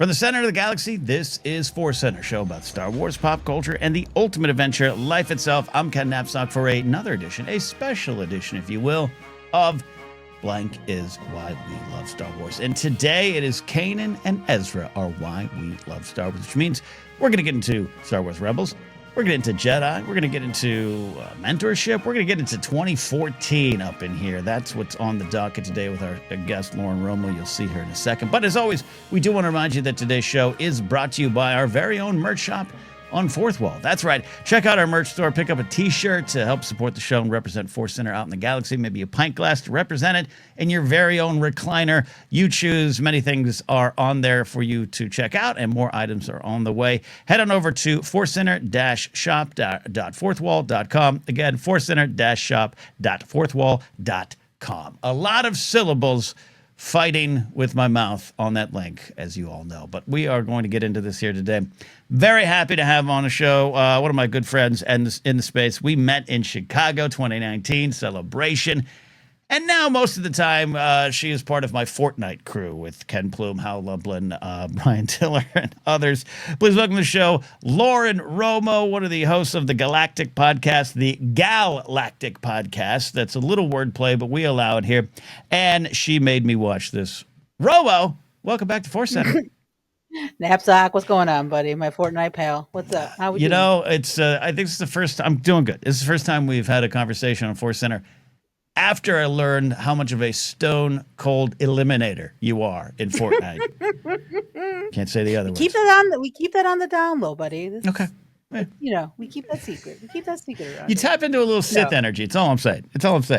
From the center of the galaxy, this is ForceCenter, show about Star Wars, pop culture, and the ultimate adventure, life itself. I'm Ken Napzok for another edition, a special edition, if you will, of Blank is Why We Love Star Wars. And today it is Kanan and Ezra are why we love Star Wars, which means we're going to get into Star Wars Rebels. We're going to get into Jedi. We're going to get into mentorship. We're going to get into 2014 up in here. That's what's on the docket today with our guest, Lauren Romo. You'll see her in a second. But as always, we do want to remind you that today's show is brought to you by our very own merch shop on Fourth Wall. That's right. Check out our merch store. Pick up a t-shirt to help support the show and represent ForceCenter out in the galaxy. Maybe a pint glass to represent it in your very own recliner. You choose. Many things are on there for you to check out, and more items are on the way. Head on over to forcecenter-shop.fourthwall.com. Again, forcecenter-shop.fourthwall.com. A lot of syllables fighting with my mouth on that link, as you all know. But we are going to get into this here today. Very happy to have on the show one of my good friends in the space. We met in Chicago 2019 celebration. And now, most of the time, she is part of my Fortnite crew with Ken Plume, Hal Lublin, Brian Tiller, and others. Please welcome to the show, Lauren Romo, one of the hosts of the GALactic Podcast, the GALactic Podcast. That's a little wordplay, but we allow it here. And she made me watch this. Romo, welcome back to ForceCenter. Napzok, what's going on, buddy? My Fortnite pal. What's up? How we doing? It's I think it's the first time. I'm doing good. It's the first time we've had a conversation on ForceCenter after I learned how much of a stone cold eliminator you are in Fortnite. Can't say the other way. We keep that on the down low, buddy. Okay. We keep that secret. We keep that secret around. You tap into a little Sith energy. It's all I'm saying.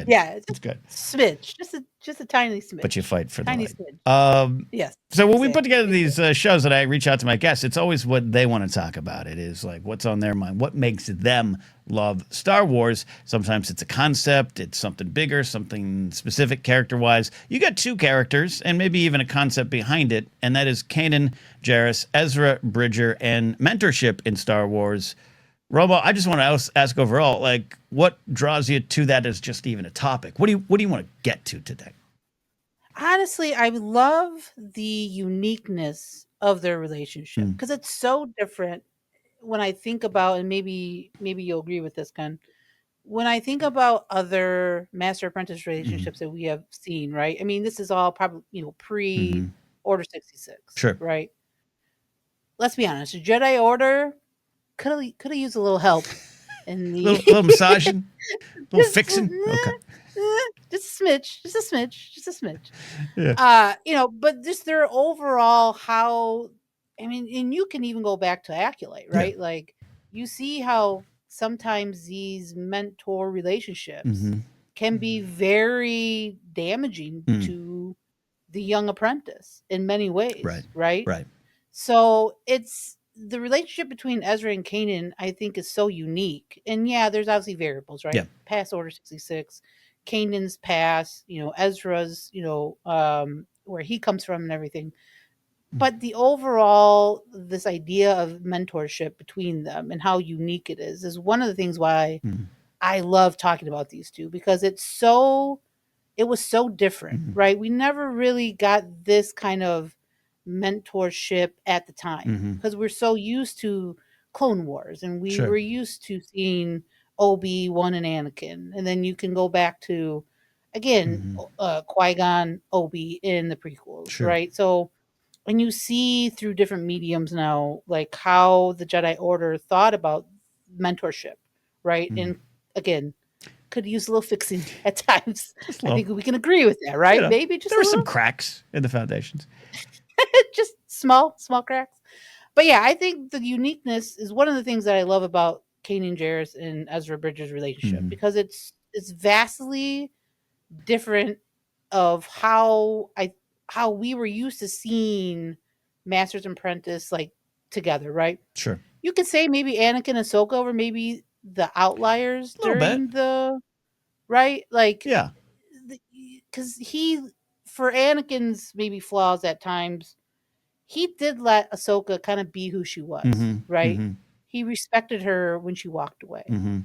Yeah, it's good. Smidge, just a tiny smidge. But you fight for the tiny light. Smidge. Yes. So when we put together these shows that I reach out to my guests, it's always what they want to talk about. It is like what's on their mind, what makes them love Star Wars. Sometimes it's a concept, it's something bigger, something specific character-wise. You got two characters and maybe even a concept behind it, and that is Kanan, Jarrus, Ezra, Bridger, and mentorship in Star Wars. Romo, I just want to ask overall, like, what draws you to that as just even a topic? What do you want to get to today? Honestly, I love the uniqueness of their relationship because it's so different. When I think about, and maybe you'll agree with this, Ken, when I think about other master apprentice relationships that we have seen, right? I mean, this is all probably pre Order 66, sure, right? Let's be honest, the Jedi Order could have used a little help in the little massaging, little fixing. Okay. Just a smidge. Yeah. But just their overall and you can even go back to Acolyte, right? Yeah. Like you see how sometimes these mentor relationships can be very damaging to the young apprentice in many ways, right? So it's the relationship between Ezra and Kanan, I think, is so unique. And yeah, there's obviously variables, right? Yeah. Past Order 66, Kanan's past, Ezra's, where he comes from and everything. But the overall, this idea of mentorship between them and how unique it is one of the things why I love talking about these two, because it was so different, right? We never really got this kind of mentorship at the time because we're so used to Clone Wars and we were used to seeing Obi-Wan and Anakin, and then you can go back to again Qui-Gon, Obi in the prequels, right? So when you see through different mediums now, like how the Jedi Order thought about mentorship, right? And again, could use a little fixing at times. I think we can agree with that, right? Maybe just there were some cracks in the foundations. Just small cracks. But yeah, I think the uniqueness is one of the things that I love about Kanan Jarrus and Ezra Bridger's relationship because it's vastly different of how we were used to seeing Masters and Apprentice like together, right? Sure. You could say maybe Anakin and Ahsoka were maybe the outliers during the right, like because for Anakin's maybe flaws at times, he did let Ahsoka kind of be who she was, right? He respected her when she walked away. And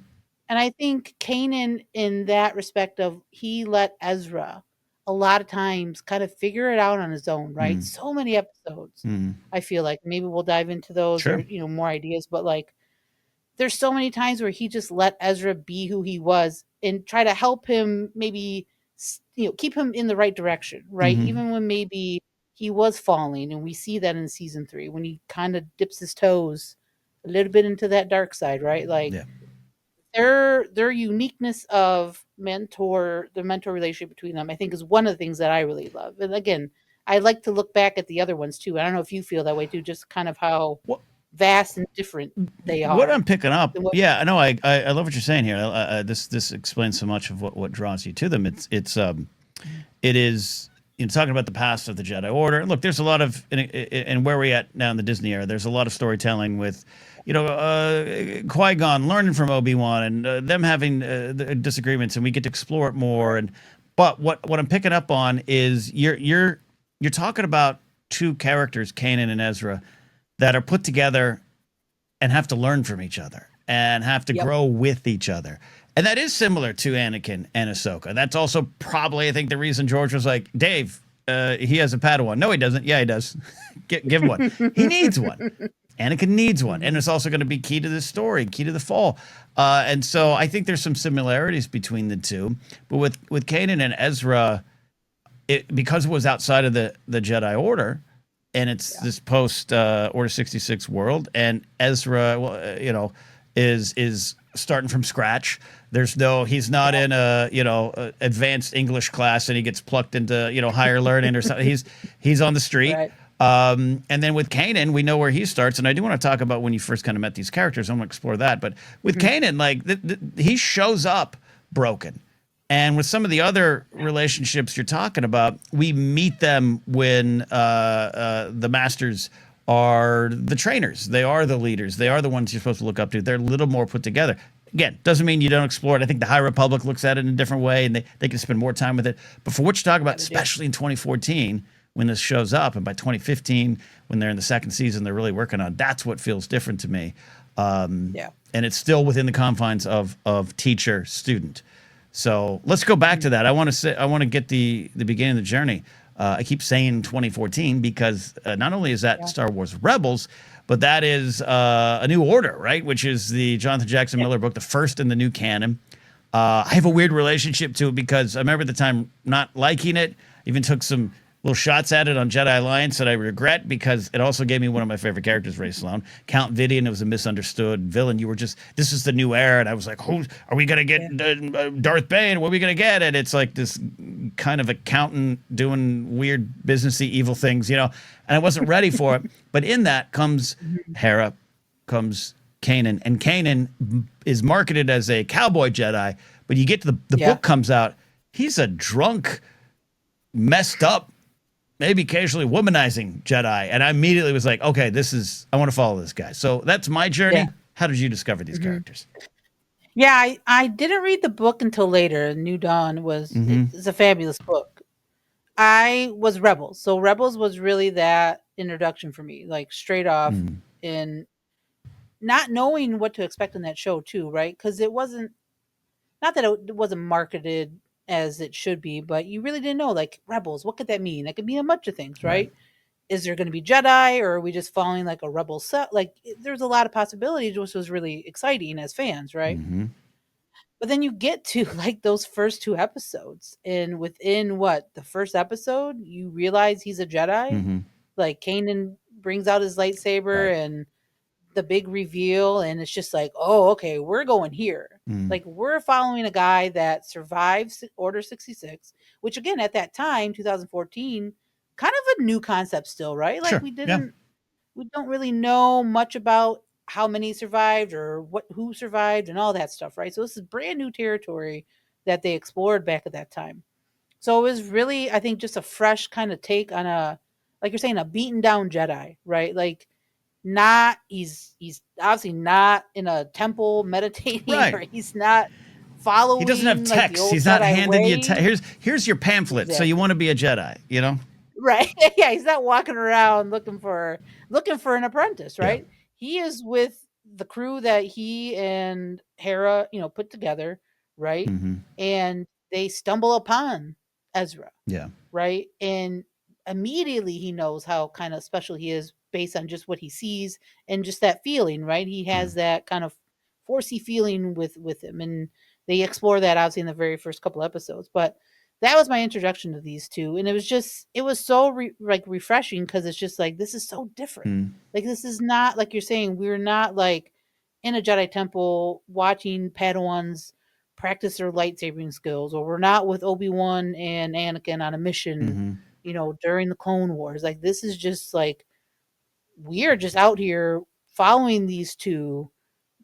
I think Kanan, in that respect of he let Ezra a lot of times kind of figure it out on his own, right? Mm. So many episodes. Mm. I feel like maybe we'll dive into those or, Sure. more ideas, but like there's so many times where he just let Ezra be who he was and try to help him maybe, keep him in the right direction, right? Mhm. Even when maybe he was falling, and we see that in season 3 when he kind of dips his toes a little bit into that dark side, right? Like Yeah. their uniqueness of the mentor relationship between them, I think, is one of the things that I really love. And again, I like to look back at the other ones too. I don't know if you feel that way too, just kind of how What vast and different they what I'm are. picking up, than what- yeah, I know. I love what you're saying here. This explains so much of what draws you to them. It is, talking about the past of the Jedi Order. Look, there's a lot of, and where we're at now in the Disney era, there's a lot of storytelling with, Qui-Gon learning from Obi-Wan and them having the disagreements, and we get to explore it more. But what I'm picking up on is you're talking about two characters, Kanan and Ezra, that are put together and have to learn from each other and have to Yep. grow with each other. And that is similar to Anakin and Ahsoka. That's also probably, I think, the reason George was like, Dave, he has a Padawan. No, he doesn't. Yeah, he does. Give him one. He needs one. Anakin needs one. And it's also going to be key to the story, key to the fall. And so I think there's some similarities between the two. But with Kanan and Ezra, because it was outside of the Jedi Order, and it's this post Order 66 world, and Ezra, is starting from scratch. He's not in a advanced English class and he gets plucked into higher learning or something. He's on the street. Right. And then with Kanan, we know where he starts, and I do want to talk about when you first kind of met these characters. I want to explore that, but with Kanan, like he shows up broken. And with some of the other relationships you're talking about, we meet them when the masters are the trainers. They are the leaders. They are the ones you're supposed to look up to. They're a little more put together. Again, doesn't mean you don't explore it. I think the High Republic looks at it in a different way, and they can spend more time with it. But for what you're talking about, especially in 2014, when this shows up, and by 2015, when they're in the second season, they're really working on, that's what feels different to me. And it's still within the confines of teacher student. So let's go back to that. I want to get the beginning of the journey. I keep saying 2014 because not only is that Star Wars Rebels, but that is A New Order, right? Which is the Jonathan Jackson Miller book, the first in the new canon. I have a weird relationship to it because I remember at the time not liking it. Even took some little shots at it on Jedi Alliance that I regret because it also gave me one of my favorite characters, Ray Sloan. Count Vidian, it was a misunderstood villain. This is the new era. And I was like, who are we going to get? Darth Bane, what are we going to get? And it's like this kind of accountant doing weird businessy evil things, and I wasn't ready for it. But in that comes Hera, comes Kanan. And Kanan is marketed as a cowboy Jedi, but you get to the book comes out, he's a drunk, messed up, maybe occasionally womanizing Jedi. And I immediately was like, okay, I want to follow this guy. So that's my journey. Yeah. How did you discover these characters? Yeah, I didn't read the book until later. New Dawn it's a fabulous book. I was Rebels. So Rebels was really that introduction for me, like straight off, in not knowing what to expect in that show too, right? Because it wasn't, not that it wasn't marketed as it should be, but you really didn't know, like, Rebels, what could that mean? That could mean a bunch of things, right? Is there going to be Jedi, or are we just following like a Rebel set? Like, there's a lot of possibilities, which was really exciting as fans, right? But then you get to like those first 2 episodes, and within the first episode, you realize he's a Jedi. Like, Kanan brings out his lightsaber and the big reveal, and it's just like, oh, okay, we're going here. Like, we're following a guy that survives Order 66, which again, at that time, 2014, kind of a new concept still, right? Like, we don't really know much about how many survived or who survived and all that stuff, right? So this is brand new territory that they explored back at that time. So it was really, I think, just a fresh kind of take on like you're saying, a beaten down Jedi, right? Like, he's obviously not in a temple meditating, or he's not following. He doesn't have text. Like, the old he's not Jedi handing way. you here's your pamphlet. Exactly. So you want to be a Jedi, Right? Yeah, he's not walking around looking for an apprentice, right? He is with the crew that he and Hera, put together, right? And they stumble upon Ezra, Yeah. right? And immediately he knows how kind of special he is based on just what he sees and just that feeling, right? He has that kind of forcey feeling with him, and they explore that obviously in the very first couple episodes. But that was my introduction to these two, and it was so like refreshing because it's just like this is so different. Like this is not like you're saying we're not like in a Jedi temple watching Padawans practice their lightsabering skills, or we're not with Obi-Wan and Anakin on a mission, during the Clone Wars. Like this is just like we're just out here following these two,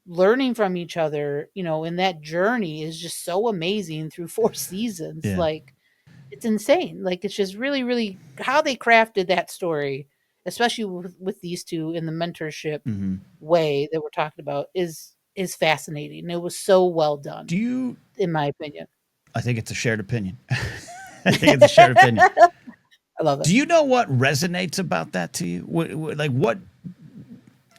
learning from each other, and that journey is just so amazing through 4 seasons. Yeah. Like it's insane. Like it's just really, really how they crafted that story, especially with these two in the mentorship way that we're talking about is fascinating. It was so well done. In my opinion. I think it's a shared opinion. I think it's a shared opinion. I love it. Do you know what resonates about that to you?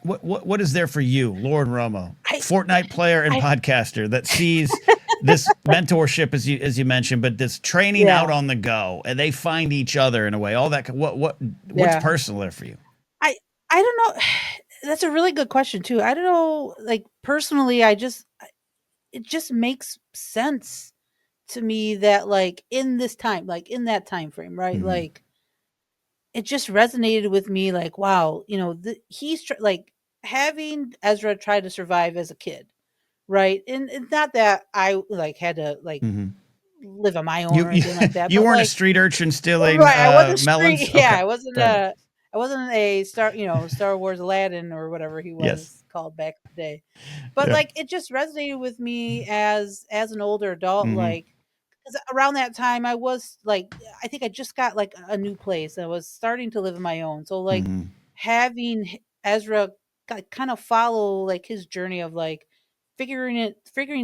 What is there for you, Lauren Romo, Fortnite player and podcaster that sees this mentorship as you mentioned, but this training out on the go, and they find each other in a way. All that. What's personal there for you? I don't know. That's a really good question too. I don't know. Like personally, it just makes sense to me that like in this time, like in that time frame, right? Like it just resonated with me. Like wow, he's like having Ezra try to survive as a kid, right? And it's not that I like had to like live on my own or anything like that. You but, weren't like, a street urchin stealing I wasn't melons. street, yeah, Okay. I wasn't a Star Wars Aladdin or whatever he was called back in the day. But like it just resonated with me as an older adult, like because around that time I was like I think I just got like a new place. I was starting to live on my own. So like having Ezra kind of follow like his journey of like figuring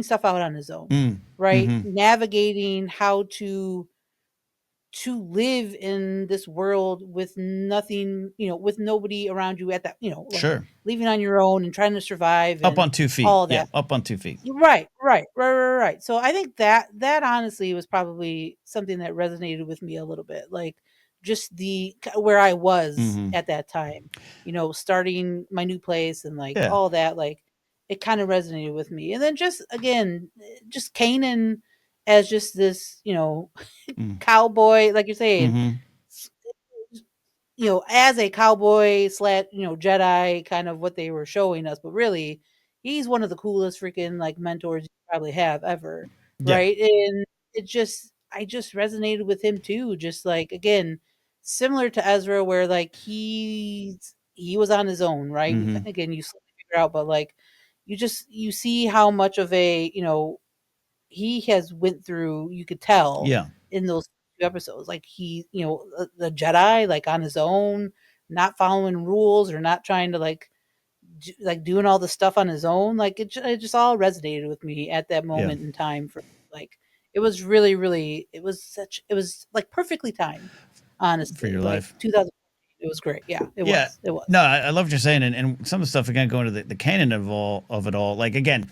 stuff out on his own, right? Navigating how to live in this world with nothing, with nobody around you at that, like living on your own and trying to survive up and on 2 feet. all that. Yeah, up on 2 feet. Right. So I think that honestly was probably something that resonated with me a little bit, like just where I was at that time, starting my new place and like all that, like it kind of resonated with me. And then just Kanan as just this, cowboy, like you're saying, as a cowboy / Jedi, kind of what they were showing us, but really he's one of the coolest freaking like mentors you probably have ever. Right. And I just resonated with him too. Just like, again, similar to Ezra, where like he was on his own, right? Again, you slowly figure out, but like you see how much of a, he has went through, you could tell in those episodes, like he, the Jedi, like on his own, not following rules or not trying to like doing all the stuff on his own. Like it just all resonated with me at that moment in time. For like, it was really, really, it was like perfectly timed, honestly, for your like life. 2000. It was great. Yeah, it was. It was. No, I love what you're saying. And some of the stuff, again, going to the canon of it all. Like, again,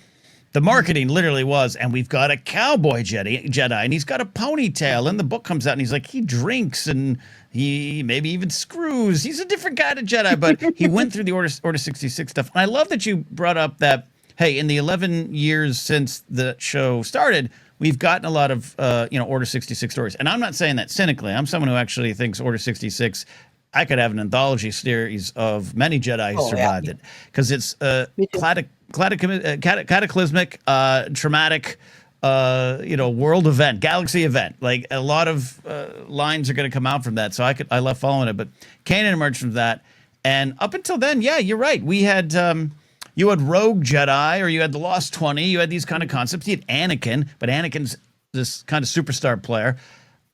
the marketing literally was, and we've got a cowboy Jedi, and he's got a ponytail. And the book comes out, and he's like, he drinks, and he maybe even screws. He's a different kind of Jedi, but he went through the Order 66 stuff. And I love that you brought up that, hey, in the 11 years since the show started, we've gotten a lot of, Order 66 stories. And I'm not saying that cynically. I'm someone who actually thinks Order 66, I could have an anthology series of many Jedi who survived it, because it's cataclysmic, traumatic, world event, galaxy event. Like a lot of lines are going to come out from that. So I love following it. But Kanan emerged from that, and up until then, yeah, you're right. We had you had Rogue Jedi, or you had the Lost 20. You had these kind of concepts. You had Anakin, but Anakin's this kind of superstar player.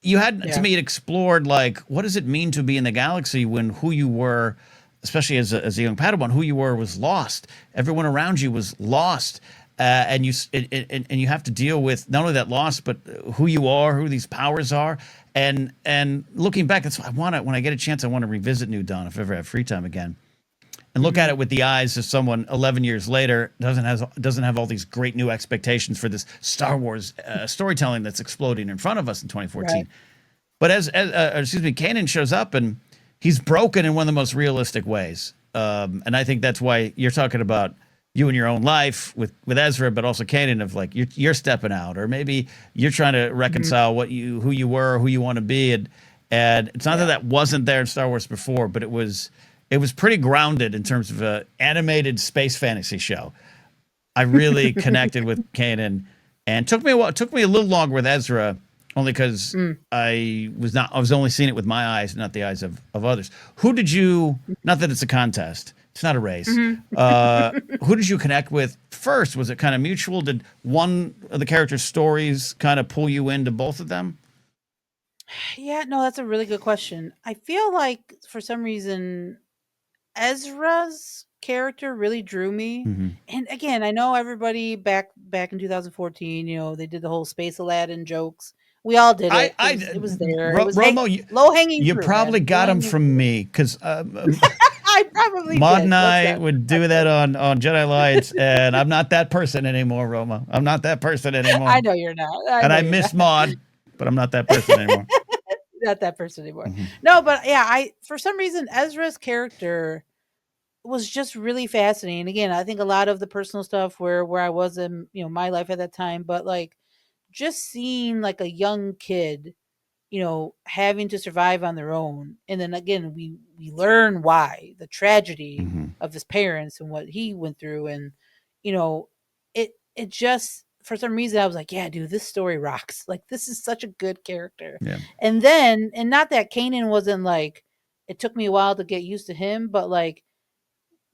You had, to me, it explored, like, what does it mean to be in the galaxy when who you were, especially as a young Padawan, who you were was lost. Everyone around you was lost. And you have to deal with not only that loss, but who you are, who these powers are. And looking back, that's what I want to, when I get a chance, I want to revisit New Dawn if I ever have free time again. And look at it with the eyes of someone 11 years later doesn't have all these great new expectations for this Star Wars storytelling that's exploding in front of us in 2014. Right. But Kanan shows up and he's broken in one of the most realistic ways. And I think that's why you're talking about you in your own life with Ezra, but also Kanan, of like you're stepping out, or maybe you're trying to reconcile who you were, who you want to be, and it's not that wasn't there in Star Wars before, but it was pretty grounded in terms of an animated space fantasy show. I really connected with Kanan, and took me a little longer with Ezra, only because I was only seeing it with my eyes, not the eyes of others. Who did you? Not that it's a contest. It's not a race. Who did you connect with first? Was it kind of mutual? Did one of the characters' stories kind of pull you into both of them? Yeah, no, that's a really good question. I feel like for some reason Ezra's character really drew me. And again, I know everybody back in 2014, they did the whole Space Aladdin jokes. We all did it. It was there. Romo, low hanging fruit. You probably got them from me, because I probably Maud did. and I would do that on Jedi Lights, and I'm not that person anymore, Romo. I'm not that person anymore. I know you're not. I miss Maud, but I'm not that person anymore. Not that person anymore. No, but yeah, for some reason Ezra's character was just really fascinating. Again, I think a lot of the personal stuff where I was in my life at that time, but like just seeing like a young kid having to survive on their own, and then again we learn why, the tragedy of his parents and what he went through, and it just, for some reason I was like, yeah, dude, this story rocks. Like, this is such a good character. And then, and not that Kanan wasn't like, it took me a while to get used to him, but like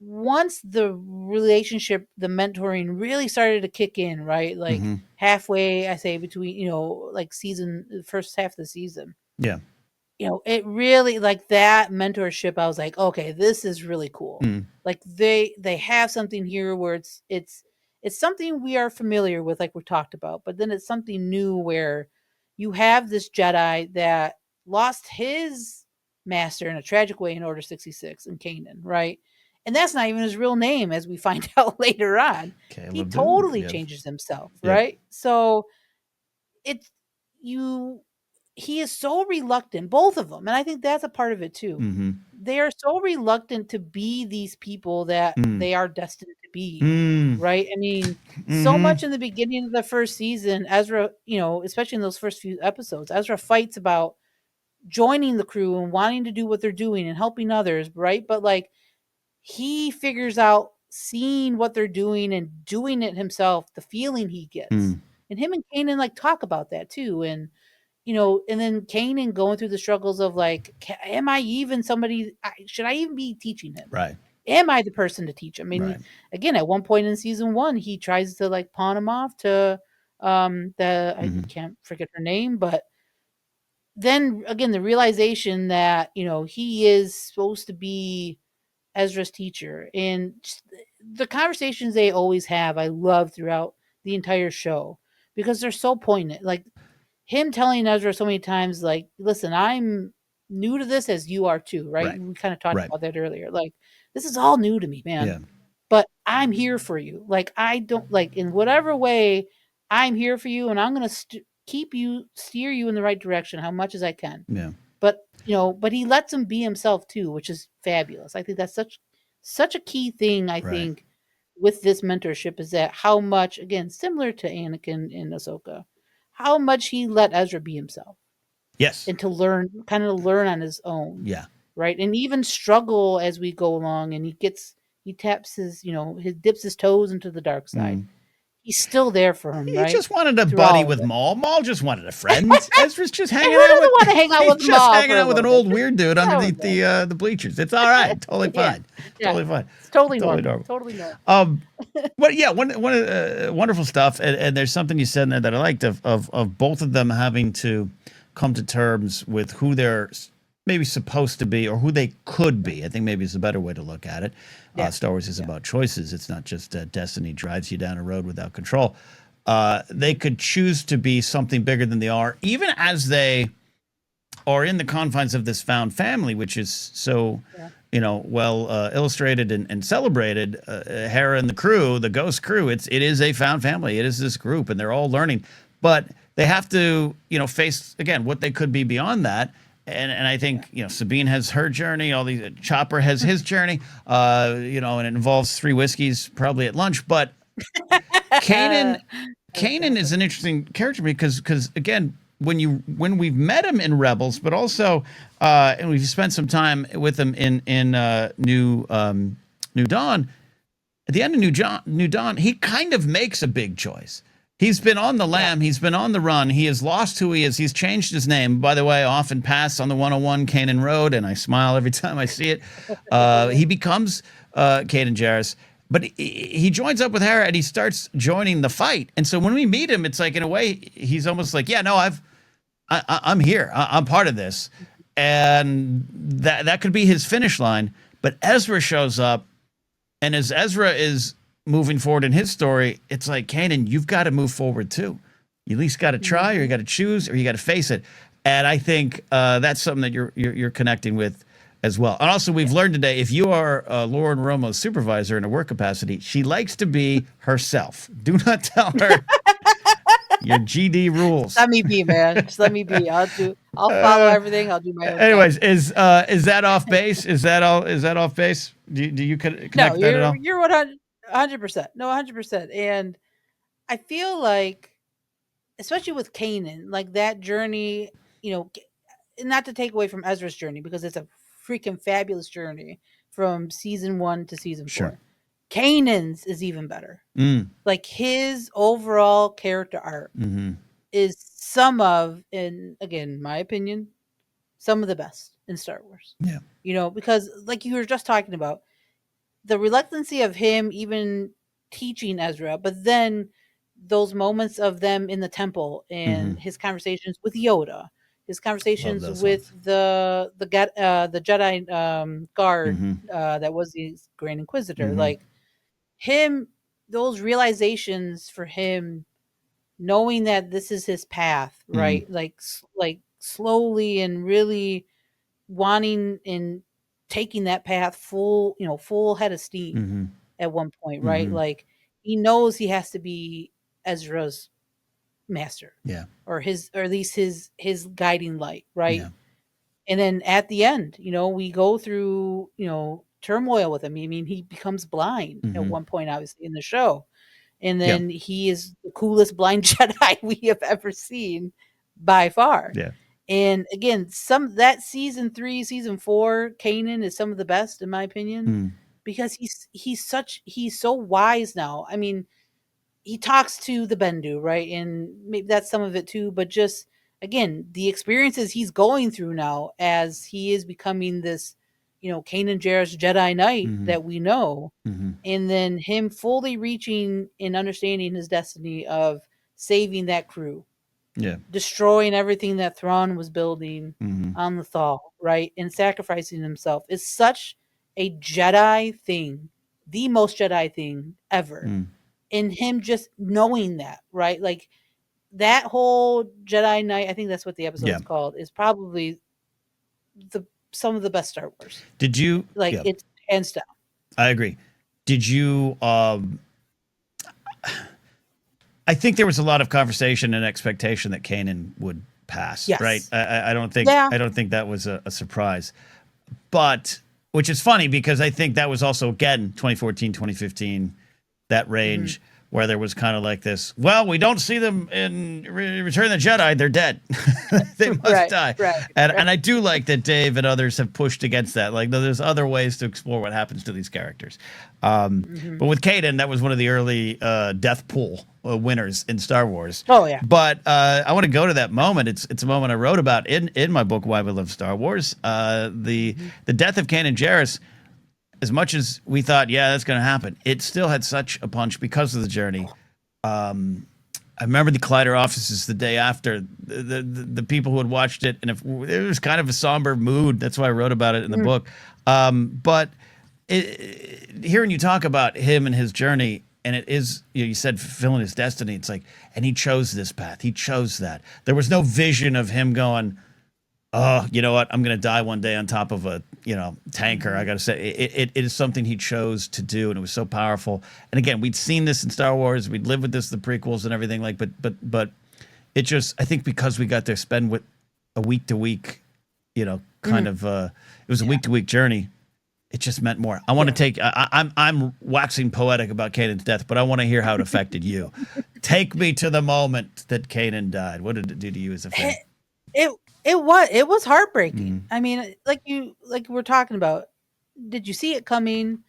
once the relationship, the mentoring really started to kick in, right? Like halfway, I say, between, like the first half of the season. Yeah. It really, like that mentorship, I was like, okay, this is really cool. Like they have something here where it's something we are familiar with, like we talked about, but then it's something new where you have this Jedi that lost his master in a tragic way in Order 66 in Kanan, right? And that's not even his real name, as we find out later on. He totally changes himself, right? So he is so reluctant, both of them. And I think that's a part of it too. They are so reluctant to be these people that they are destined to be, right? I mean, so much in the beginning of the first season, Ezra, especially in those first few episodes, Ezra fights about joining the crew and wanting to do what they're doing and helping others, right? But like, he figures out seeing what they're doing and doing it himself, the feeling he gets. And him and Kanan like talk about that too. And, and then Kanan going through the struggles of like, am I even somebody, should I even be teaching him? Right. Am I the person to teach him? I mean, again, at one point in season 1, he tries to like pawn him off to I can't forget her name, but then again, the realization that, he is supposed to be Ezra's teacher, and the conversations they always have, I love throughout the entire show, because they're so poignant. Like him telling Ezra so many times, like, listen, I'm new to this as you are too, right? We kind of talked about that earlier. Like, this is all new to me, man. But I'm here for you. Like, I don't, like, in whatever way, I'm here for you, and I'm going to steer you in the right direction how much as I can. But but he lets him be himself too, which is fabulous. I think that's such a key thing. I think with this mentorship is that how much, again, similar to Anakin and Ahsoka, how much he let Ezra be himself. Yes. And to learn on his own. Yeah. Right. And even struggle as we go along, and he dips his toes into the dark side. He's still there for him, right? He just wanted a buddy with Maul. Maul just wanted a friend. Ezra's just hanging out. Who doesn't want to hang out with Maul? He's just hanging out with an old weird dude underneath the bleachers. It's all right. Totally fine. Totally fine. It's totally normal. Totally normal. But yeah, one wonderful stuff. And there's something you said in there that I liked of both of them having to come to terms with who they're maybe supposed to be, or who they could be. I think maybe is a better way to look at it. Star Wars is about choices. It's not just destiny drives you down a road without control. They could choose to be something bigger than they are, even as they are in the confines of this found family, which is so, well illustrated and celebrated. Hera and the crew, the Ghost crew, it is a found family. It is this group, and they're all learning. But they have to, face again what they could be beyond that. And I think, Sabine has her journey, Chopper has his journey, and it involves 3 whiskeys probably at lunch. But Kanan is an interesting character because again, when we've met him in Rebels, but also and we've spent some time with him in New Dawn. At the end of New Dawn, he kind of makes a big choice. He's been on the lam. He's been on the run. He has lost who he is. He's changed his name. By the way, I often pass on the 101 Kanan Road, and I smile every time I see it. He becomes Kanan Jarrus, but he joins up with Hera, and he starts joining the fight. And so when we meet him, it's like, in a way, he's almost like, yeah, no, I'm here. I'm part of this. And that could be his finish line. But Ezra shows up, and as Ezra is moving forward in his story, it's like, Kanan, you've got to move forward too. You at least got to try, or you got to choose, or you got to face it. And I think that's something that you're connecting with as well. And also, we've learned today, if you are Lauren Romo's supervisor in a work capacity, she likes to be herself. Do not tell her your GD rules. Let me be, man. Just let me be. I'll follow everything. I'll do my own Anyways, thing. is that off base? Is that off base? Do you connect that at all? You're 100%. No, 100%. And I feel like, especially with Kanan, like that journey, not to take away from Ezra's journey, because it's a freaking fabulous journey from season 1 to season 4. Sure. Kanan's is even better. Like his overall character arc is some of, and again, my opinion, some of the best in Star Wars. Yeah. Because like you were just talking about, the reluctancy of him even teaching Ezra, but then those moments of them in the temple and his conversations with Yoda, his conversations with the Jedi guard that was the Grand Inquisitor, like him, those realizations for him, knowing that this is his path, right? Like slowly and really wanting and taking that path full head of steam at one point, right? Like he knows he has to be Ezra's master, or at least his guiding light, right? And then at the end, we go through turmoil with him. I mean, he becomes blind at one point, obviously, in the show, and then he is the coolest blind Jedi we have ever seen by far. And again, that season 3, season 4, Kanan is some of the best in my opinion, because he's so wise now. I mean, he talks to the Bendu, right? And maybe that's some of it too, but just again, the experiences he's going through now as he is becoming this, Kanan Jarrus Jedi Knight that we know, and then him fully reaching and understanding his destiny of saving that crew. Destroying everything that Thrawn was building on the Thal, right? And sacrificing himself is such a Jedi thing, the most Jedi thing ever. And him just knowing that, right? Like that whole Jedi Knight, I think that's what the episode is called, is probably some of the best Star Wars. Did you it's hands down. I agree. Did you I think there was a lot of conversation and expectation that Kanan would pass, right? I don't think that was a surprise. But which is funny because I think that was also, again, 2014, 2015, that range where there was kind of like this, well, we don't see them in Return of the Jedi, they're dead. They must die. And I do like that Dave and others have pushed against that. Like, there's other ways to explore what happens to these characters. But with Kanan, that was one of the early death pool winners in Star Wars. Oh, yeah. But I want to go to that moment. It's a moment I wrote about in my book, Why We Love Star Wars. The death of Kanan Jarrus, as much as we thought, yeah, that's going to happen, it still had such a punch because of the journey. I remember the Collider offices the day after, the people who had watched it, and it was kind of a somber mood. That's why I wrote about it in the book. But hearing you talk about him and his journey, and it is, you said fulfilling his destiny. It's like, and he chose this path. He chose that. There was no vision of him going, oh, you know what? I'm going to die one day on top of a, tanker. I got to say, it is something he chose to do, and it was so powerful. And again, we'd seen this in Star Wars. We'd lived with this, the prequels and everything. But it just, I think because we got to spend with a week to week, kind of, it was a week to week journey. It just meant more. I want to take, I'm waxing poetic about Kanan's death, but I want to hear how it affected you. Take me to the moment that Kanan died. What did it do to you as a fan? It was heartbreaking. I mean, like we're talking about, did you see it coming?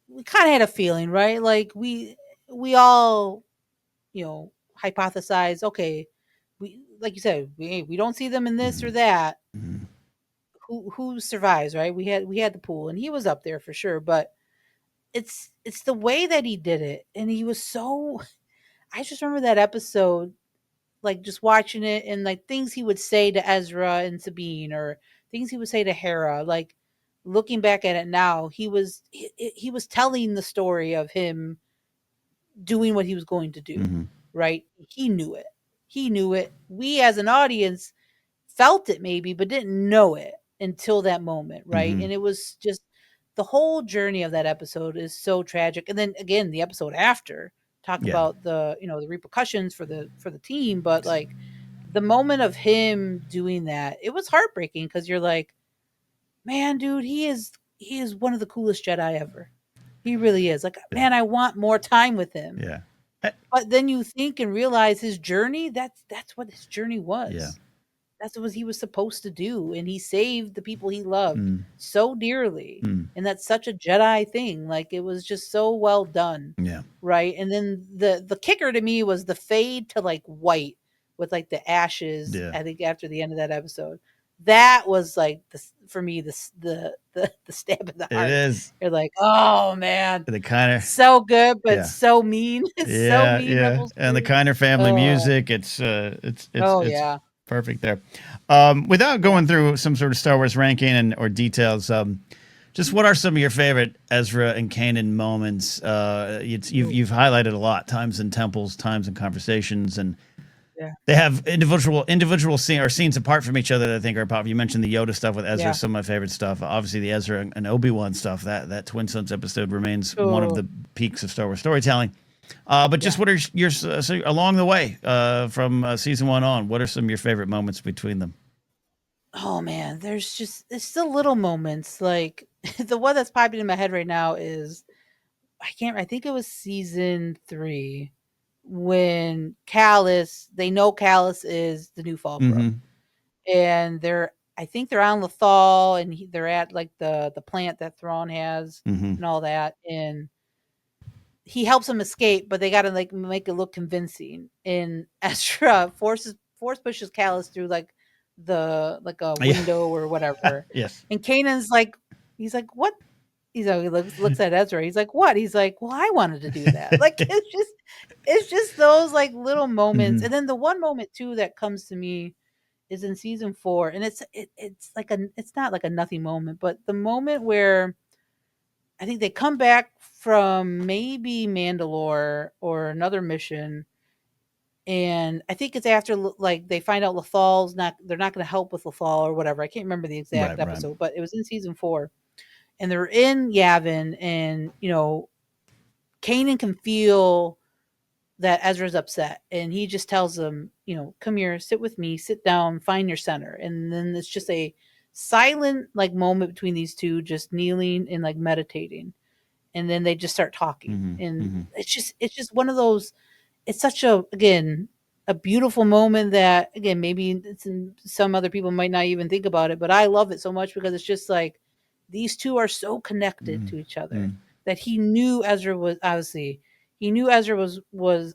We kind of had a feeling, right? Like we all, hypothesize, okay, we, like you said, we don't see them in this or that. Who survives, right? We had the pool, and he was up there for sure, but it's the way that he did it, and he was so. I just remember that episode, like just watching it, and like things he would say to Ezra and Sabine, or things he would say to Hera. Like looking back at it now, he was telling the story of him doing what he was going to do, right? He knew it. We as an audience felt it maybe, but didn't know it until that moment, right? And it was just the whole journey of that episode is so tragic. And then again, the episode after talk about the the repercussions for the team, but like the moment of him doing that, it was heartbreaking because you're like, man, dude, he is one of the coolest Jedi ever. He really is. Like, man, I want more time with him. Yeah. But then you think and realize his journey, that's what his journey was. Yeah. That's what he was supposed to do. And he saved the people he loved so dearly. And that's such a Jedi thing. Like, it was just so well done. Yeah. Right. And then the kicker to me was the fade to like white with like the ashes, I think, after the end of that episode. That was like for me the stab in the heart. It is. You're like, oh man, the Kiner, so good, but so mean. It's so mean. Yeah. And the Kiner family music. It's perfect there. Without going through some sort of Star Wars ranking or details, just what are some of your favorite Ezra and Kanan moments? You've highlighted a lot: times in temples, times in conversations, and they have individual scenes apart from each other that I think are popular. You mentioned the Yoda stuff with Ezra, some of my favorite stuff. Obviously, the Ezra and Obi-Wan stuff. That Twin Sons episode remains one of the peaks of Star Wars storytelling. But just what are your so along the way from season 1 on? What are some of your favorite moments between them? Oh man, it's the little moments. Like the one that's popping in my head right now is I think it was season 3 when they know Kallus is the new Fulcrum, and I think they're on Lothal, and they're at like the plant that Thrawn has and all that, and he helps them escape, but they got to like make it look convincing. And Ezra force pushes Kallus through like a window or whatever. Yes. And Kanan's like, he's like, what? He looks at Ezra. He's like, what? He's like, well, I wanted to do that. Like, it's just those like little moments. And then the one moment too that comes to me is in season 4, and it's not like a nothing moment, but the moment where I think they come back from maybe Mandalore or another mission, and I think it's after like they find out they're not going to help with Lothal or whatever. I can't remember the exact episode, but it was in season 4. And they're in Yavin, and Kanan can feel that Ezra's upset, and he just tells them, come here, sit with me, sit down, find your center. And then it's just a silent like moment between these two, just kneeling and like meditating, and then they just start talking. And it's just one of those. It's such a beautiful moment that again maybe some other people might not even think about it, but I love it so much because it's just like. These two are so connected to each other that he knew Ezra was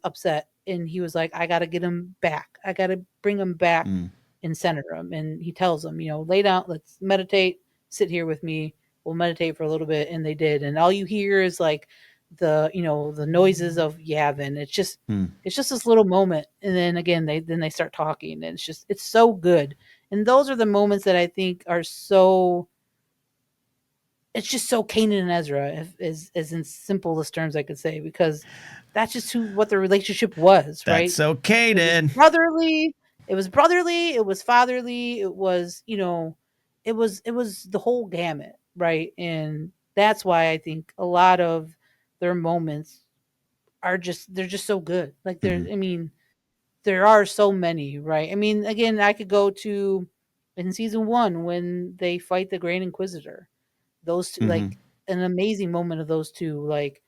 upset, and he was like, I got to get him back. I got to bring him back and center him. And he tells him, lay down, let's meditate, sit here with me. We'll meditate for a little bit. And they did. And all you hear is like the noises of Yavin. It's just this little moment. And then again, they start talking, and it's so good. And those are the moments that I think are so, it's just so Kanan and Ezra, as in simplest terms I could say, because that's just what their relationship was, right? That's so Kanan. It was brotherly, it was fatherly, it was, it was the whole gamut, right? And that's why I think a lot of their moments they're just so good. Like I mean, there are so many, right? I mean, again, I could go to in season 1 when they fight the Grand Inquisitor. Those two, like an amazing moment of those two, like,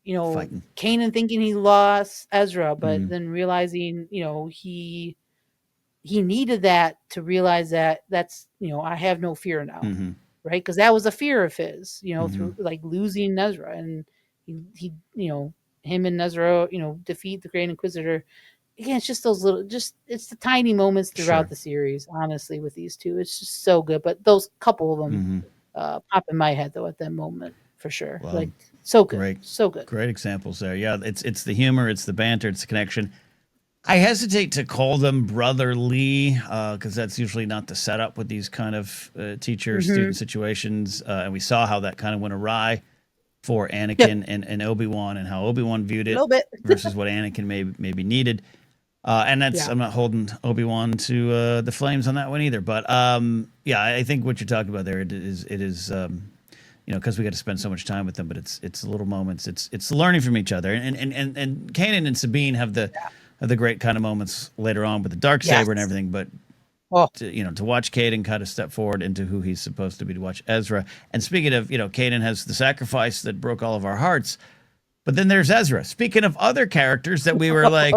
Fighting. Kanan thinking he lost Ezra, but then realizing, he needed that to realize that that's, I have no fear now, right? Because that was a fear of his, through like losing Ezra, and he him and Ezra, defeat the Grand Inquisitor. Again, it's just those little, it's the tiny moments throughout the series. Honestly, with these two, it's just so good. But those couple of them pop in my head though at that moment for sure. Well, like so good, great, so good. Great examples there. Yeah, it's the humor, it's the banter, it's the connection. I hesitate to call them brotherly because that's usually not the setup with these kind of teacher-student situations. And we saw how that kind of went awry for Anakin and Obi-Wan, and how Obi-Wan viewed A it little bit. versus what Anakin maybe needed. And that's I'm not holding Obi-Wan to the flames on that one either. But I think what you're talking about there, it is because we got to spend so much time with them. But it's the little moments. It's learning from each other. And Kanan and Sabine have the great kind of moments later on with the Darksaber and everything. But to watch Kanan kind of step forward into who he's supposed to be, to watch Ezra. And speaking of, Kanan has the sacrifice that broke all of our hearts. But then there's Ezra. Speaking of other characters that we were like,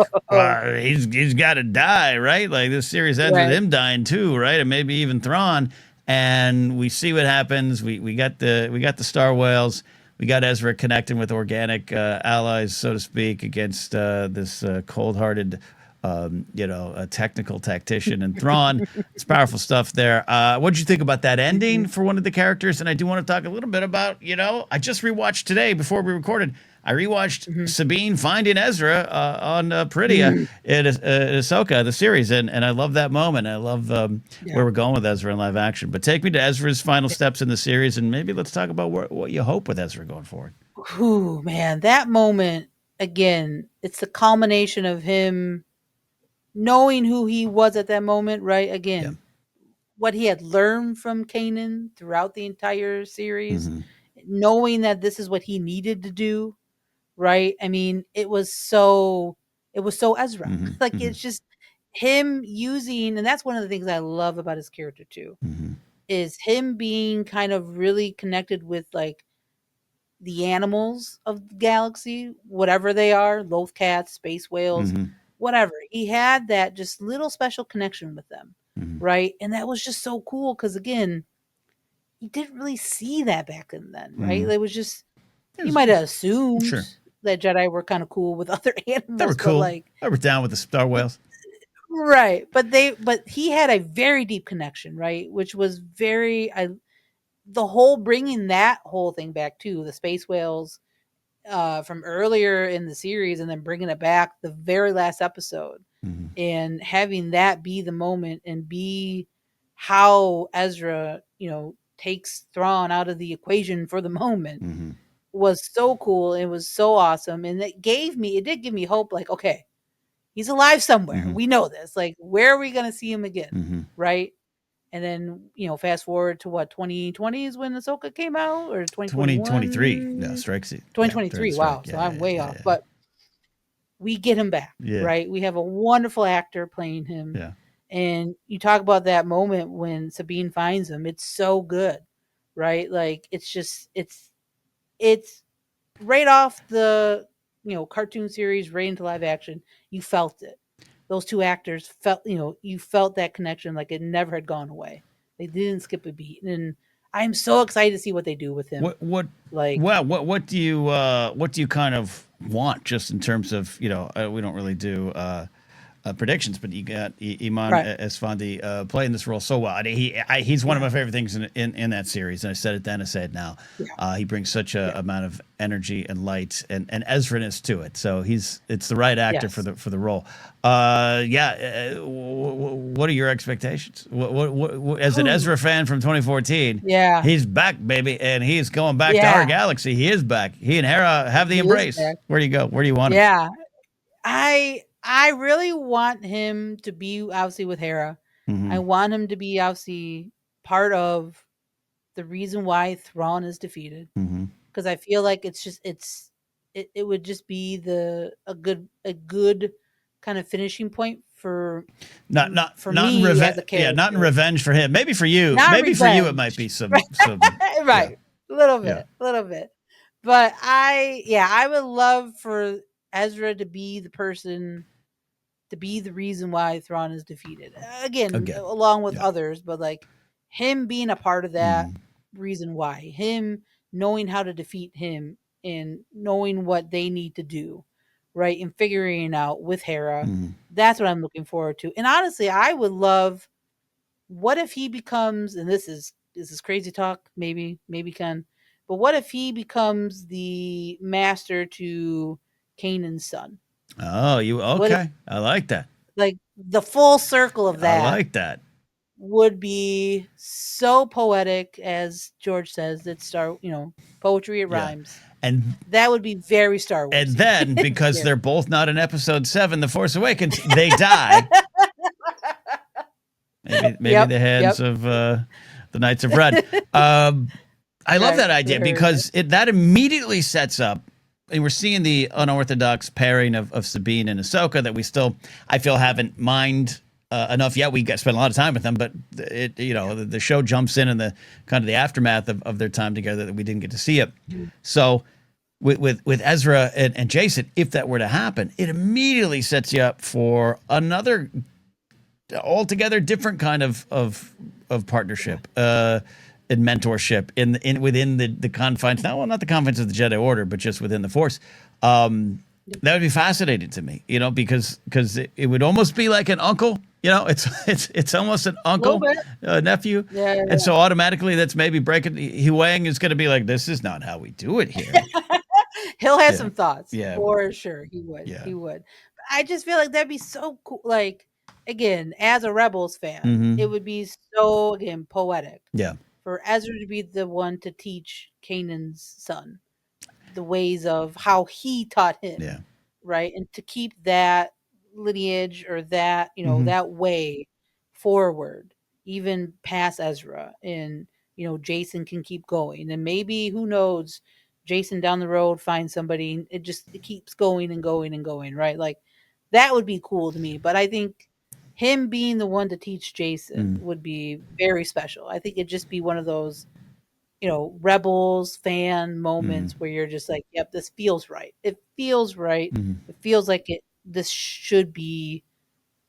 he's got to die, right? Like this series ends with him dying too, right? And maybe even Thrawn. And we see what happens. We got the Star Whales. We got Ezra connecting with organic allies, so to speak, against this cold-hearted, a technical tactician and Thrawn. It's powerful stuff there. What did you think about that ending for one of the characters? And I do want to talk a little bit about, I just rewatched today before we recorded. I rewatched Sabine finding Ezra on Peridia in Ahsoka, the series, and I love that moment. I love where we're going with Ezra in live action. But take me to Ezra's final steps in the series, and maybe let's talk about what you hope with Ezra going forward. Ooh, man, that moment, again, it's the culmination of him knowing who he was at that moment, right? Again, what he had learned from Kanan throughout the entire series, knowing that this is what he needed to do, right? I mean, it was so Ezra. Like it's just him using, and that's one of the things I love about his character too, is him being kind of really connected with like the animals of the galaxy, whatever they are, loth cats, space whales, whatever. He had that just little special connection with them, right? And that was just so cool because again, you didn't really see that back then, right? It was just, you might have assumed that Jedi were kind of cool with other animals. They were cool. But they were down with the Star Whales. Right. But he had a very deep connection, right? Which was the whole bringing that whole thing back to the space whales from earlier in the series, and then bringing it back the very last episode, and having that be the moment and be how Ezra, takes Thrawn out of the equation for the moment was so cool. It was so awesome. And it did give me hope. Like, okay, he's alive somewhere. We know this. Like, where are we going to see him again? Right. And then, fast forward to what, 2020 is when Ahsoka came out, or 2023. No, strikes it. 2023. Wow. So I'm way off. But we get him back, right? We have a wonderful actor playing him. Yeah. And you talk about that moment when Sabine finds him. It's so good, right? Like, it's just, it's right off the, cartoon series, right into live action. You felt it. Those two actors felt, you felt that connection like it never had gone away. They didn't skip a beat. And I'm so excited to see what they do with him. What do you kind of want, just in terms of, we don't really do predictions, but you got Iman Esfandi playing this role so well. He's one of my favorite things in that series, and I said it then, I say it now. He brings such a amount of energy and light and Ezra-ness to it. So it's the right actor for the role. What are your expectations? What as an Ezra fan from 2014? He's back, baby, and he's going back to our galaxy. He is back. He and Hera have the embrace. Where do you go? Where do you want him? I really want him to be obviously with Hera. I want him to be obviously part of the reason why Thrawn is defeated. Because I feel like it would just be a good kind of finishing point for not me in as a revenge. character. Yeah, not in revenge for him. Maybe for you. Not Maybe for you, it revenge. might be some Right. A little Yeah. bit. But I would love for Ezra to be the person, to be the reason why Thrawn is defeated. Again, along with others, but like him being a part of that reason why. Him knowing how to defeat him and knowing what they need to do, right? And figuring it out with Hera. That's what I'm looking forward to. And honestly, I would love, what if he becomes, and this is crazy talk, maybe Ken, but what if he becomes the master to Kanan's son? Oh, you okay? I like that. Like the full circle of that. I like that. Would be so poetic, as George says. That poetry, it rhymes. And that would be very Star Wars. And then, because they're both not in Episode 7, The Force Awakens, they die. Maybe the hands of the Knights of Red. I love that idea, because that immediately sets up, and we're seeing the unorthodox pairing of Sabine and Ahsoka that we still, I feel, haven't mined enough yet. We spent a lot of time with them, but the show jumps in the kind of the aftermath of their time together that we didn't get to see it. So with Ezra and Jason, if that were to happen, it immediately sets you up for another altogether different kind of partnership and mentorship within the confines, not the confines of the Jedi Order, but just within the Force. That would be fascinating to me, because it would almost be like an uncle. It's almost an uncle nephew, and so automatically that's maybe breaking. Huang is going to be like, this is not how we do it here. He'll have some thoughts, for sure. He would. He would. I just feel like that'd be so cool. Like, again, as a Rebels fan, it would be so, again, poetic. Yeah. For Ezra to be the one to teach Kanan's son the ways of how he taught him. Yeah. Right. And to keep that lineage, or that, that way forward, even past Ezra, and, Jason can keep going. And maybe, who knows, Jason down the road finds somebody. It keeps going and going and going. Right. Like, that would be cool to me. But I think him being the one to teach Jason would be very special. I think it'd just be one of those, Rebels fan moments where you're just like, yep, this feels right. It feels right. It feels like this should be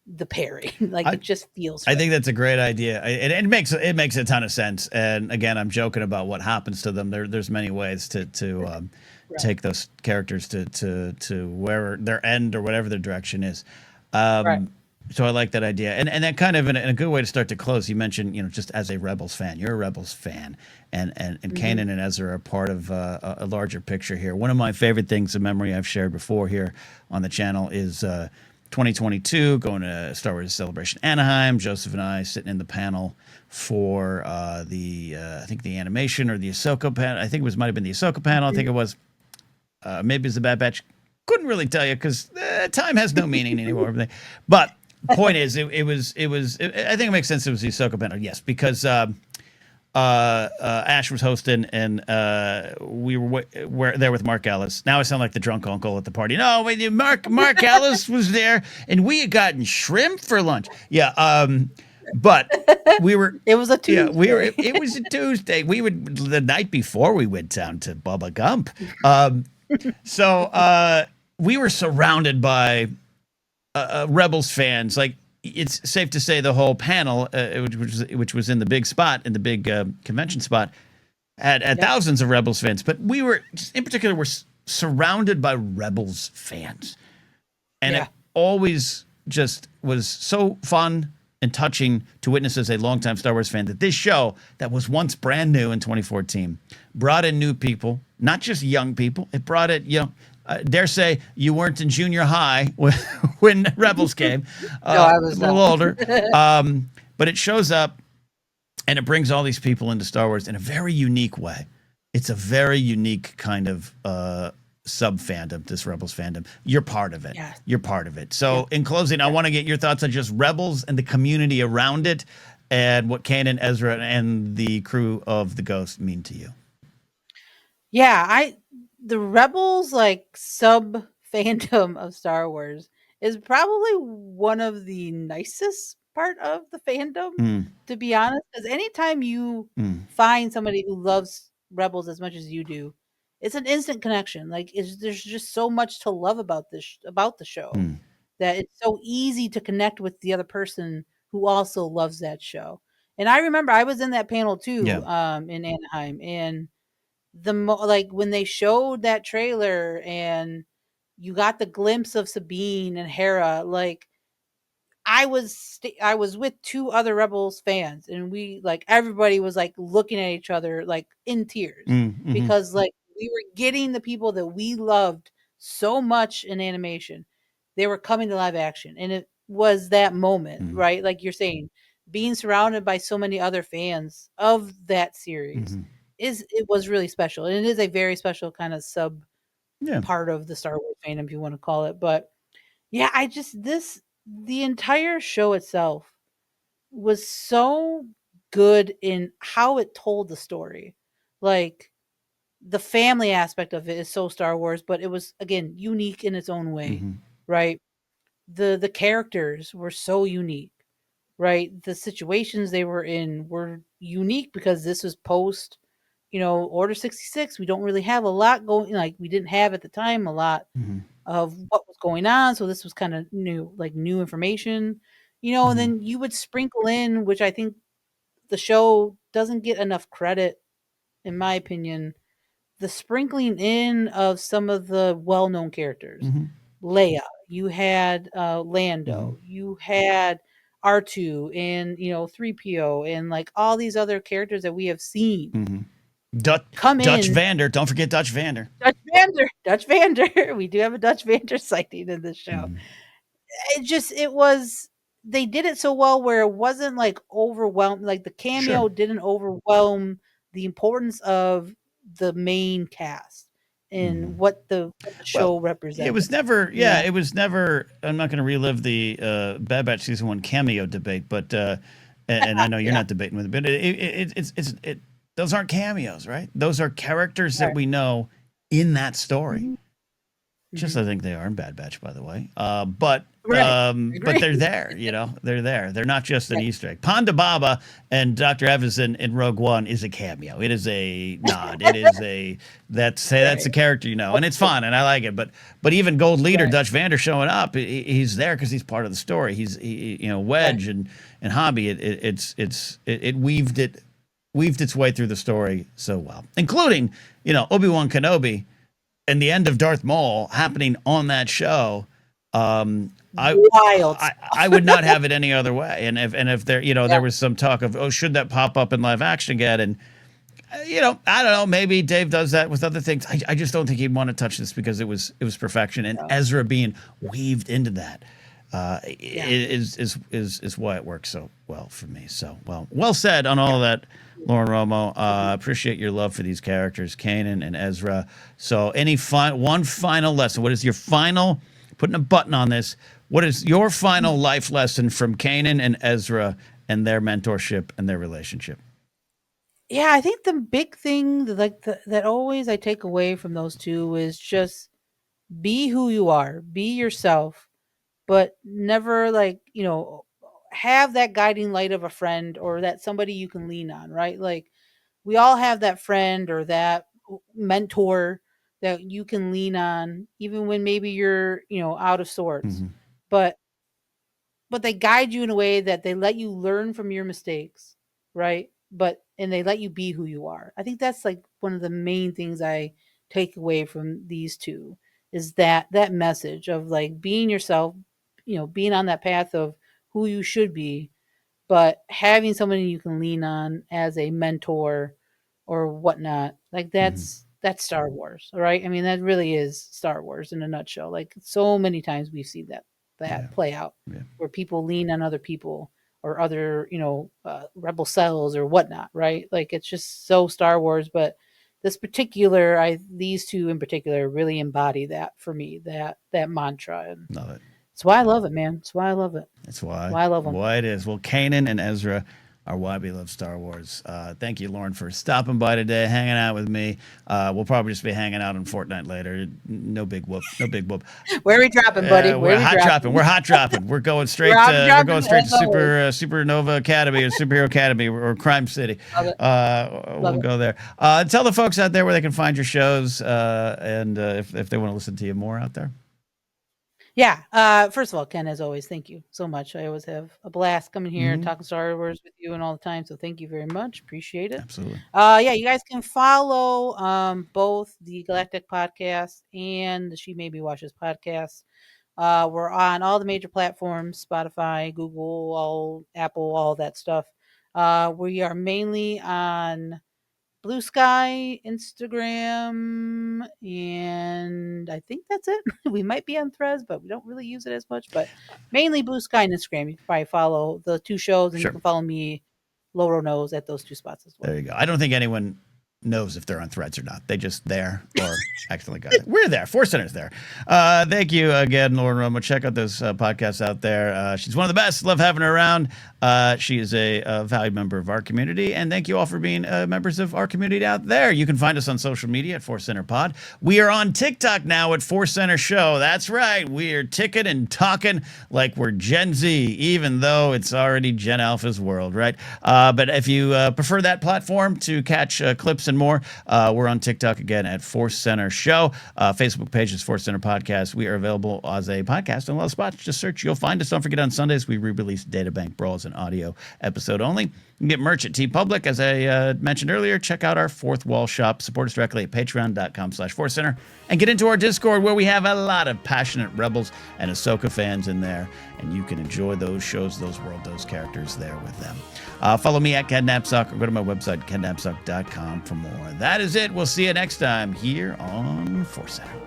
the pairing. It just feels right. I think that's a great idea. It makes a ton of sense. And again, I'm joking about what happens to them. There's many ways to take those characters to where their end or whatever their direction is. So I like that idea. And that kind of in a good way to start to close, you mentioned, just as a Rebels fan, you're a Rebels fan, and Kanan and Ezra are part of a larger picture here. One of my favorite things, a memory I've shared before here on the channel, is 2022, going to Star Wars Celebration Anaheim. Joseph and I sitting in the panel for I think the animation or the Ahsoka panel. I think might have been the Ahsoka panel. I think it was. Maybe it was the Bad Batch. Couldn't really tell you, because time has no meaning anymore. But point is, it was. I think it makes sense. It was the Ahsoka panel, yes, because Ash was hosting, and we were there with Mark Ellis. Now I sound like the drunk uncle at the party. No, wait, Mark Ellis was there, and we had gotten shrimp for lunch. Yeah, but we were. It was a Tuesday. Yeah, it was a Tuesday. The night before we went down to Bubba Gump. So we were surrounded by Rebels fans. Like, it's safe to say the whole panel, which was in the big spot, in the big convention spot, had thousands of Rebels fans. But we were, in particular, were surrounded by Rebels fans. And it always just was so fun and touching to witness as a longtime Star Wars fan that this show that was once brand new in 2014 brought in new people, not just young people. It brought it, dare say you weren't in junior high when Rebels came. No, I was a little older. But it shows up and it brings all these people into Star Wars in a very unique way. It's a very unique kind of sub-fandom, this Rebels fandom. You're part of it. Yeah. You're part of it. So in closing, I want to get your thoughts on just Rebels and the community around it, and what Kanan, Ezra, and the crew of the Ghost mean to you. Yeah, the Rebels, like, sub fandom of Star Wars is probably one of the nicest part of the fandom, to be honest. Because anytime you find somebody who loves Rebels as much as you do, it's an instant connection. Like there's just so much to love about about the show that it's so easy to connect with the other person who also loves that show. And I remember I was in that panel too, in Anaheim, and like when they showed that trailer and you got the glimpse of Sabine and Hera, like I was with two other Rebels fans, and we like everybody was like looking at each other like in tears because like we were getting the people that we loved so much in animation. They were coming to live action, and it was that moment, right? Like you're saying, being surrounded by so many other fans of that series it was really special, and it is a very special kind of sub part of the Star Wars fandom, if you want to call it. But yeah, the entire show itself was so good in how it told the story. Like the family aspect of it is so Star Wars, but it was again unique in its own way, right? The characters were so unique, right? The situations they were in were unique because this was post, Order 66. We don't really have a lot going, like we didn't have at the time a lot of what was going on. So this was kind of new, like new information, and then you would sprinkle in, which I think the show doesn't get enough credit, in my opinion, the sprinkling in of some of the well-known characters. Leia, you had Lando, you had R2 and, 3PO and like all these other characters that we have seen come Dutch in. Vander. Don't forget Dutch Vander. Dutch Vander. We do have a Dutch Vander sighting in this show. They did it so well where it wasn't like overwhelmed. Like the cameo didn't overwhelm the importance of the main cast and what the show represented. It was never, it was never. I'm not going to relive the Bad Batch season 1 cameo debate, but and I know you're not debating with it, but those aren't cameos, right? Those are characters that we know in that story. Just I think they are in Bad Batch, by the way. But they're there, they're there. They're not just an Easter egg. Ponda Baba and Dr. Evans in Rogue One is a cameo. It is a nod. It is that's a character, and it's fun and I like it. But even Gold Leader Dutch Vander showing up, he's there because he's part of the story. He's Wedge and Hobby. It weaved its way through the story so well, including Obi-Wan Kenobi. And the end of Darth Maul happening on that show, I would not have it any other way. And if there there was some talk of should that pop up in live action again, and I don't know, maybe Dave does that with other things. I just don't think he'd want to touch this because it was perfection, and Ezra being weaved into that is why it works so well for me. So well said on all of that, Lauren Romo. Appreciate your love for these characters, Kanan and Ezra. So one final lesson. What is your final, putting a button on this, what is your final life lesson from Kanan and Ezra and their mentorship and their relationship? Yeah, I think the big thing that always I take away from those two is just be who you are, be yourself, but never have that guiding light of a friend or that somebody you can lean on, right? Like we all have that friend or that mentor that you can lean on, even when maybe you're, out of sorts, but they guide you in a way that they let you learn from your mistakes, right? And they let you be who you are. I think that's like one of the main things I take away from these two is that message of like being yourself, being on that path of who you should be, but having somebody you can lean on as a mentor or whatnot. Like that's Star Wars, all right? I mean, that really is Star Wars in a nutshell. Like so many times we've seen that play out where people lean on other people or other, rebel cells or whatnot, right? Like it's just so Star Wars, but these two in particular really embody that for me, that mantra. And love it. That's why I love it, man. That's why I love it. That's why I love them. Why it is. Well, Kanan and Ezra our Why We Love Star Wars. Thank you, Lauren, for stopping by today, hanging out with me. We'll probably just be hanging out on Fortnite later. No big whoop. No big whoop. Where are we dropping, buddy? We're hot dropping. We're hot dropping. We're going straight. We're going straight to Supernova Academy or Superhero Academy or Crime City. We'll go there. Tell the folks out there where they can find your shows and if they want to listen to you more out there. Yeah. First of all, Ken, as always, thank you so much. I always have a blast coming here and talking Star Wars with you and all the time. So thank you very much. Appreciate it. Absolutely. Yeah, you guys can follow both the GALactic Podcast and the She Maybe Watches podcast. We're on all the major platforms, Spotify, Google, Apple, all that stuff. We are mainly on Blue Sky, Instagram, and I think that's it. We might be on Threads, but we don't really use it as much. But mainly Blue Sky and Instagram. You can probably follow the two shows, and you can follow me, Lauro Knows, at those two spots as well. There you go. I don't think anyone knows if they're on Threads or not. They just there or accidentally got it. We're there. ForceCenter's there. Thank you again, Lauren Romo. Check out those podcasts out there. She's one of the best. Love having her around. She is a valued member of our community. And thank you all for being members of our community out there. You can find us on social media at ForceCenter Pod. We are on TikTok now at ForceCenter Show. That's right. We are ticking and talking like we're Gen Z, even though it's already Gen Alpha's world, right? But if you prefer that platform to catch clips and more, we're on TikTok again at ForceCenter Show. Facebook page is ForceCenter Podcast. We are available as a podcast on a lot of spots. Just search. You'll find us. Don't forget, on Sundays, we re-release Databank Brawls, an audio episode only. You can get merch at TeePublic. As I mentioned earlier, check out our Fourth Wall shop. Support us directly at patreon.com/ForceCenter and get into our Discord, where we have a lot of passionate Rebels and Ahsoka fans in there, and you can enjoy those shows, those world, those characters there with them. Follow me at Napzok, or go to my website, KenNapzok.com, for more. That is it. We'll see you next time here on ForceCenter.